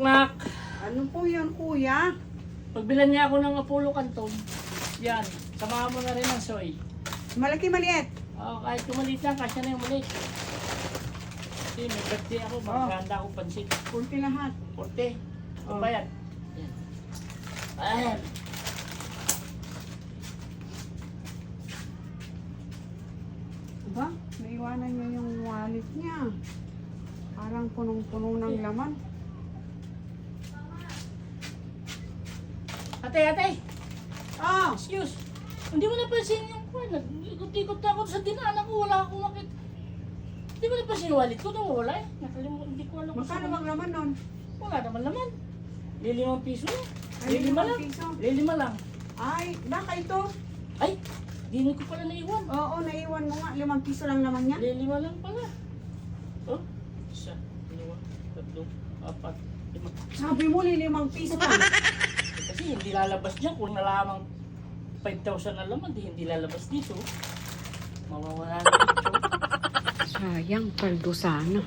Knock. Ano po yun, kuya? Pagbilan niya ako ng Apollo Canton. Yan. Samahan mo na rin ng soy. Malaki, maliit. Kahit yung maliit lang, kasya na yung maliit. Kasi may birthday ako, maghahanda ako pansit. Kunti lahat. 40. Oh. Bayad. Yan. Ayan. Diba? Naiwanan niya yung wallet niya. Parang punong-puno ng laman. Ate! Oh! Excuse. Hindi mo napansin yung kwan. Ikot-ikot ako sa dinaanan ko. Wala akong makit. Hindi mo napansin yung wallet ko. Nawawala eh. Nakalimutan. Hindi ko alam kung Magkano saan. bang laman nun? Wala naman laman. Lilimang piso lang. Ay, Lilima 5 lang. piso. Lilima lang. Ay, baka ito. Ay! Di ko pala naiwan. Oo, naiwan mo nga. 5 piso lang naman niya. Lilima lang pala. Oh? Isa, dalawa, tatlo, apat, lima. Sabi mo, 5 piso lang. Kasi hindi lalabas dyan. Kung nalamang 5,000 na laman, hindi lalabas dito. Mawawala na dito. Sayang, paldo sana.